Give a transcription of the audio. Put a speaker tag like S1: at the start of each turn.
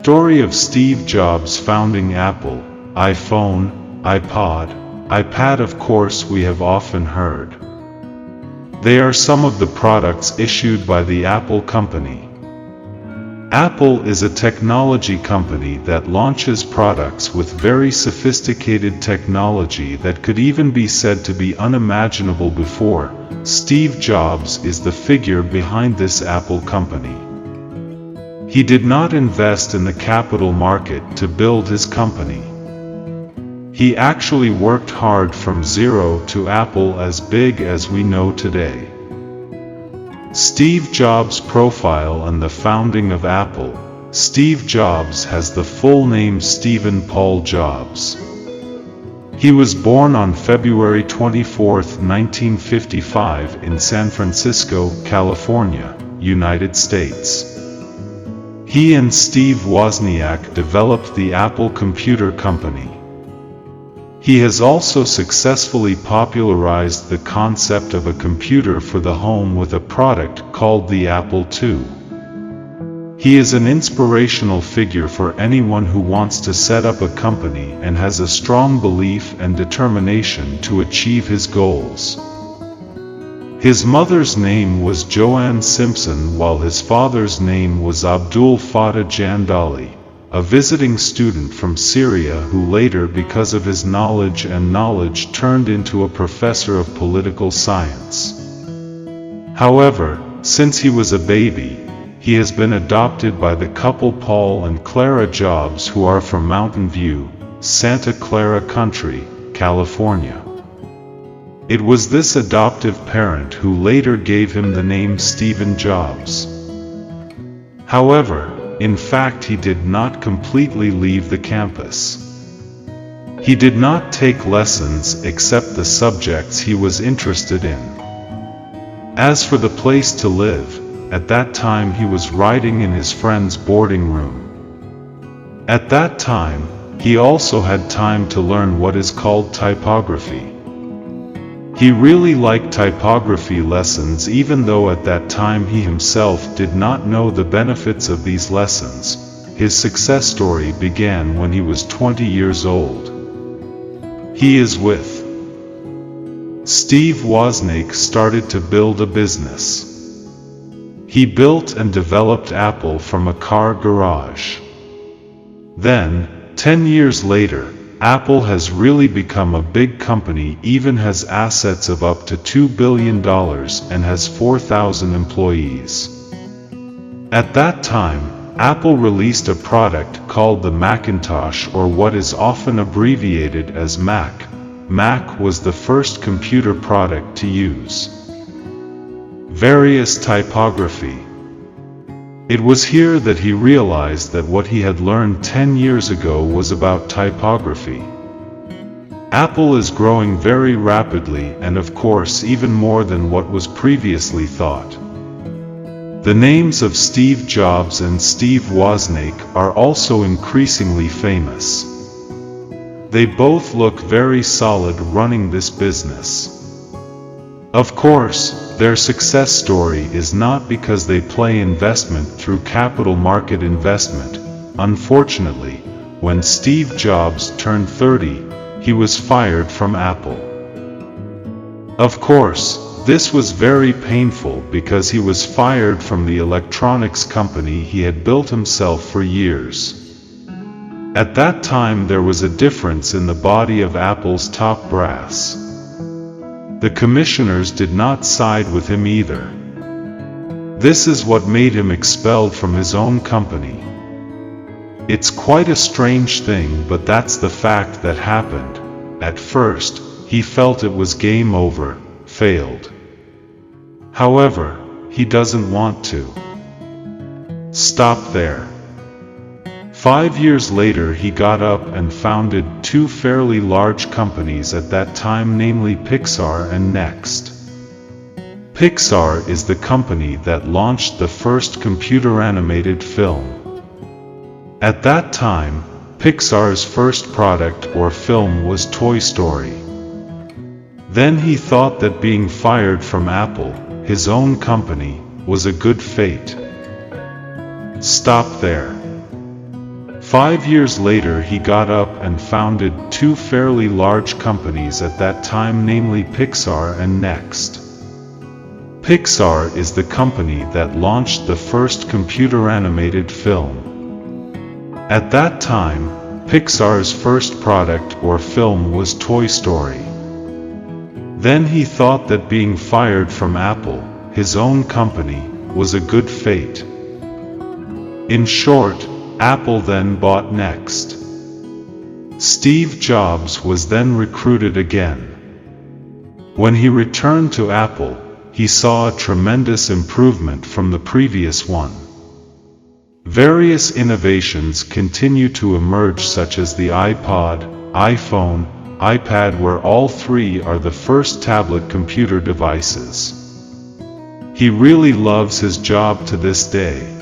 S1: Story of Steve Jobs founding Apple, iPhone, iPod, iPad. Of course, we have often heard. They are some of the products issued by the Apple company. Apple is a technology company that launches products with very sophisticated technology that could even be said to be unimaginable before. Steve Jobs is the figure behind this Apple company. He did not invest in the capital market to build his company. He actually worked hard from zero to Apple as big as we know today. Steve Jobs' profile and the founding of Apple. Steve Jobs has the full name Stephen Paul Jobs. He was born on February 24, 1955 in San Francisco, California, United States. He and Steve Wozniak developed the Apple Computer Company. He has also successfully popularized the concept of a computer for the home with a product called the Apple II. He is an inspirational figure for anyone who wants to set up a company and has a strong belief and determination to achieve his goals. His mother's name was Joanne Simpson while his father's name was Abdul Fattah Jandali, a visiting student from Syria who later, because of his knowledge turned into a professor of political science. However, since he was a baby, he has been adopted by the couple Paul and Clara Jobs, who are from Mountain View, Santa Clara County, California. It was this adoptive parent who later gave him the name Stephen Jobs. However, in fact, he did not completely leave the campus. He did not take lessons except the subjects he was interested in. As for the place to live, at that time he was writing in his friend's boarding room. At that time, he also had time to learn what is called typography. He really liked typography lessons, even though at that time he himself did not know the benefits of these lessons. His success story began when he was 20 years old. He is with Steve Wozniak started to build a business. He built and developed Apple from a car garage. Then, 10 years later, Apple has really become a big company, even has assets of up to $2 billion and has 4,000 employees. At that time, Apple released a product called the Macintosh, or what is often abbreviated as Mac. Mac was the first computer product to use various typography. It was here that he realized that what he had learned 10 years ago was about typography. Apple is growing very rapidly, and of course even more than what was previously thought. The names of Steve Jobs and Steve Wozniak are also increasingly famous. They both look very solid running this business. Of course, their success story is not because they play investment through capital market investment. Unfortunately, when Steve Jobs turned 30, he was fired from Apple. Of course, this was very painful because he was fired from the electronics company he had built himself for years. At that time there was a difference in the body of Apple's top brass. The commissioners did not side with him either. This is what made him expelled from his own company. It's quite a strange thing, but that's the fact that happened. At first, he felt it was game over, failed. However, he doesn't want to stop there. 5 years later he got up and founded two fairly large companies at that time, namely Pixar and Next. Pixar is the company that launched the first computer-animated film. At that time, Pixar's first product or film was Toy Story. Then he thought that being fired from Apple, his own company, was a good fate. Stop there. 5 years later he got up and founded two fairly large companies at that time, namely Pixar and Next. Pixar is the company that launched the first computer-animated film. At that time, Pixar's first product or film was Toy Story. Then he thought that being fired from Apple, his own company, was a good fate. In short, Apple then bought Next. Steve Jobs was then recruited again. When he returned to Apple, he saw a tremendous improvement from the previous one. Various innovations continue to emerge, such as the iPod, iPhone, iPad, where all three are the first tablet computer devices. He really loves his job to this day.